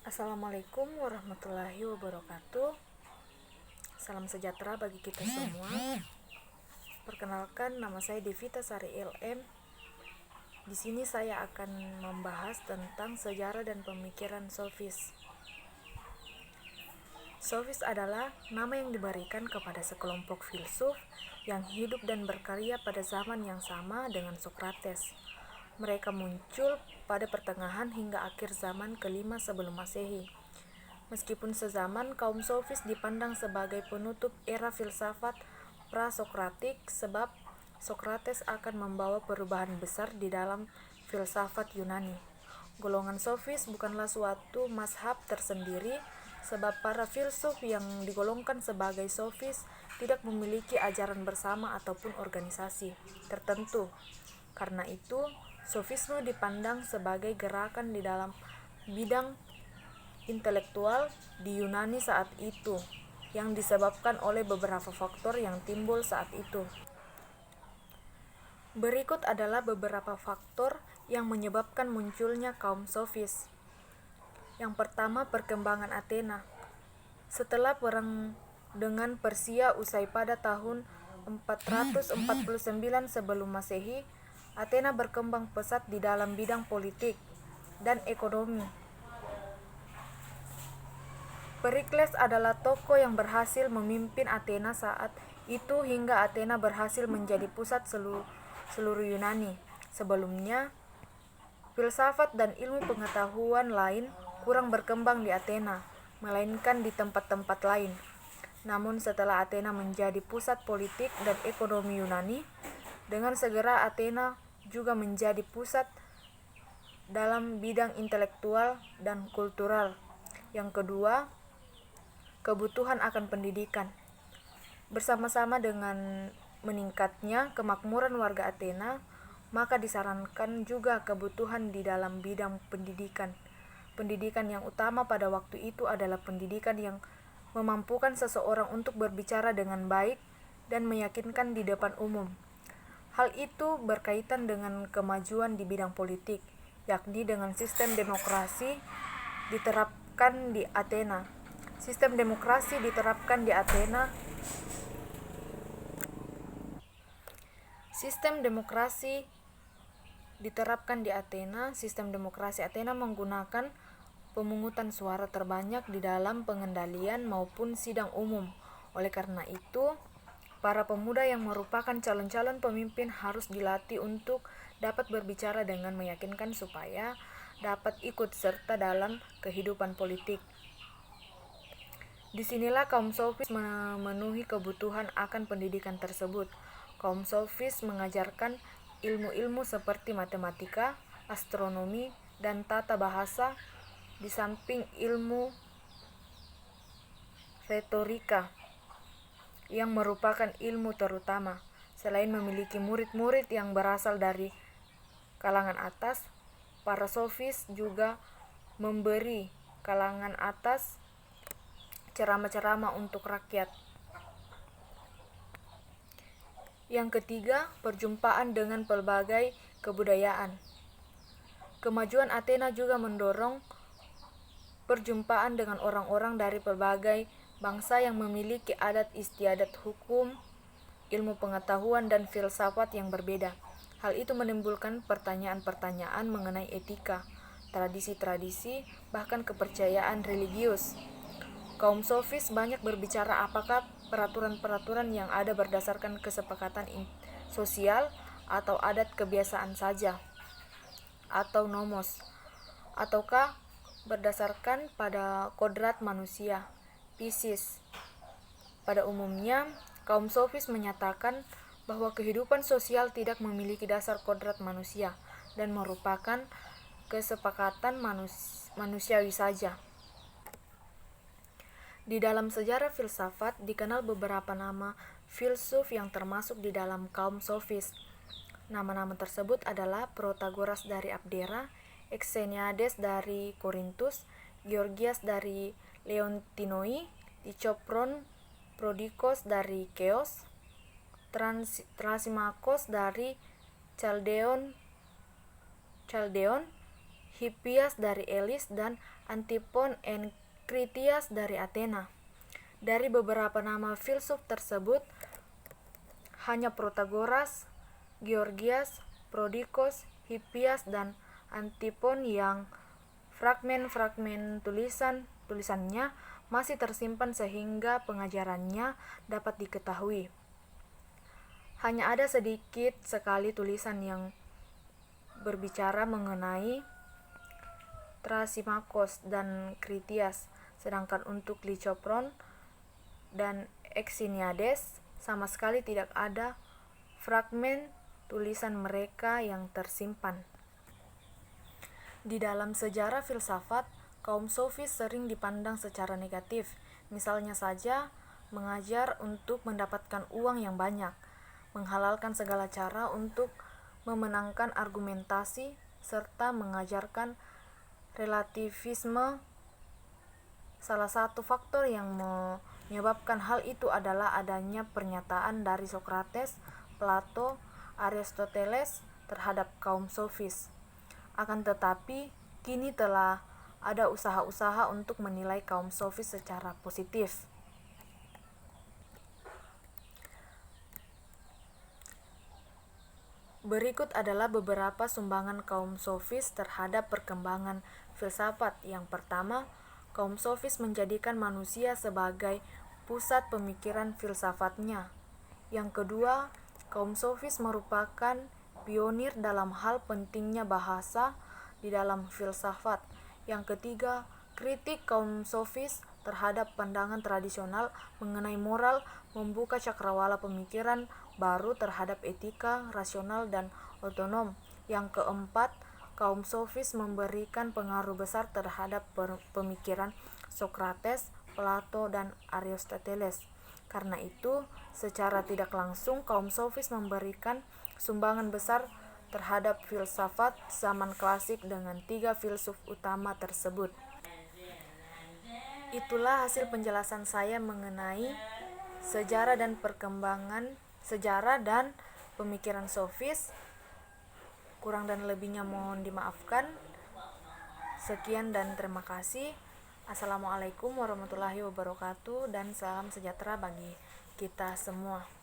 Assalamualaikum warahmatullahi wabarakatuh. Salam sejahtera bagi kita semua. Perkenalkan, nama saya Devita Sari LM. Di sini saya akan membahas tentang sejarah dan pemikiran sofis. Sofis adalah nama yang diberikan kepada sekelompok filsuf yang hidup dan berkarya pada zaman yang sama dengan Sokrates. Mereka muncul pada pertengahan hingga akhir zaman kelima sebelum Masehi. Meskipun sezaman, kaum sofis dipandang sebagai penutup era filsafat pra-Sokratik sebab Sokrates akan membawa perubahan besar di dalam filsafat Yunani. Golongan sofis bukanlah suatu mazhab tersendiri sebab para filsuf yang digolongkan sebagai sofis tidak memiliki ajaran bersama ataupun organisasi tertentu. Karena itu, sofisme dipandang sebagai gerakan di dalam bidang intelektual di Yunani saat itu yang disebabkan oleh beberapa faktor yang timbul saat itu. Berikut adalah beberapa faktor yang menyebabkan munculnya kaum sofis. Yang pertama, perkembangan Athena. Setelah perang dengan Persia usai pada tahun 449 sebelum Masehi, Athena berkembang pesat di dalam bidang politik dan ekonomi. Perikles adalah tokoh yang berhasil memimpin Athena saat itu hingga Athena berhasil menjadi pusat seluruh Yunani. Sebelumnya, filsafat dan ilmu pengetahuan lain kurang berkembang di Athena, melainkan di tempat-tempat lain. Namun setelah Athena menjadi pusat politik dan ekonomi Yunani, dengan segera Athena juga menjadi pusat dalam bidang intelektual dan kultural. Yang kedua, kebutuhan akan pendidikan. Bersama-sama dengan meningkatnya kemakmuran warga Athena, maka disarankan juga kebutuhan di dalam bidang pendidikan. Pendidikan yang utama pada waktu itu adalah pendidikan yang memampukan seseorang untuk berbicara dengan baik dan meyakinkan di depan umum. Hal itu berkaitan dengan kemajuan di bidang politik, yakni dengan sistem demokrasi diterapkan di Athena. Sistem demokrasi diterapkan di Athena. Sistem demokrasi Athena menggunakan pemungutan suara terbanyak di dalam pengendalian maupun sidang umum. Oleh karena itu, para pemuda yang merupakan calon-calon pemimpin harus dilatih untuk dapat berbicara dengan meyakinkan supaya dapat ikut serta dalam kehidupan politik. Disinilah kaum sofis memenuhi kebutuhan akan pendidikan tersebut. Kaum sofis mengajarkan ilmu-ilmu seperti matematika, astronomi, dan tata bahasa, di samping ilmu retorika yang merupakan ilmu terutama. Selain memiliki murid-murid yang berasal dari kalangan atas, para sofis juga memberi kalangan atas ceramah-ceramah untuk rakyat. Yang ketiga, perjumpaan dengan pelbagai kebudayaan. Kemajuan Athena juga mendorong perjumpaan dengan orang-orang dari pelbagai bangsa yang memiliki adat istiadat hukum, ilmu pengetahuan, dan filsafat yang berbeda. Hal itu menimbulkan pertanyaan-pertanyaan mengenai etika, tradisi-tradisi, bahkan kepercayaan religius. Kaum sofis banyak berbicara apakah peraturan-peraturan yang ada berdasarkan kesepakatan sosial atau adat kebiasaan saja, atau nomos, ataukah berdasarkan pada kodrat manusia, physis. Pada umumnya, kaum sofis menyatakan bahwa kehidupan sosial tidak memiliki dasar kodrat manusia dan merupakan kesepakatan manusiawi saja. Di dalam sejarah filsafat dikenal beberapa nama filsuf yang termasuk di dalam kaum sofis. Nama-nama tersebut adalah Protagoras dari Abdera, Xeniades dari Korintus, Georgias dari Leontinoi, Dichopron Prodikos dari Keos, Trasimakos dari Chaldeon, Hippias dari Elis, dan Antipon and Critias dari Athena. Dari beberapa nama filsuf tersebut, hanya Protagoras, Georgias, Prodikos, Hippias, dan Antipon yang fragmen-fragmen tulisannya masih tersimpan sehingga pengajarannya dapat diketahui. Hanya ada sedikit sekali tulisan yang berbicara mengenai Trasimakos dan Critias, sedangkan untuk Lycopron dan Exiniades sama sekali tidak ada fragmen tulisan mereka yang tersimpan. Di dalam sejarah filsafat, kaum sofis sering dipandang secara negatif, misalnya saja mengajar untuk mendapatkan uang yang banyak, menghalalkan segala cara untuk memenangkan argumentasi, serta mengajarkan relativisme. Salah satu faktor yang menyebabkan hal itu adalah adanya pernyataan dari Sokrates, Plato, Aristoteles terhadap kaum sofis. Akan tetapi, kini telah ada usaha-usaha untuk menilai kaum sofis secara positif. Berikut adalah beberapa sumbangan kaum sofis terhadap perkembangan filsafat. Yang pertama, kaum sofis menjadikan manusia sebagai pusat pemikiran filsafatnya. Yang kedua, kaum sofis merupakan pionir dalam hal pentingnya bahasa di dalam filsafat. Yang ketiga, kritik kaum sofis terhadap pandangan tradisional mengenai moral membuka cakrawala pemikiran baru terhadap etika, rasional, dan otonom. Yang keempat, kaum sofis memberikan pengaruh besar terhadap pemikiran Sokrates, Plato, dan Aristoteles. Karena itu, secara tidak langsung kaum sofis memberikan sumbangan besar terhadap filsafat zaman klasik dengan 3 filsuf utama tersebut. Itulah hasil penjelasan saya mengenai sejarah dan pemikiran sofis. Kurang dan lebihnya mohon dimaafkan. Sekian dan terima kasih. Assalamualaikum warahmatullahi wabarakatuh, dan salam sejahtera bagi kita semua.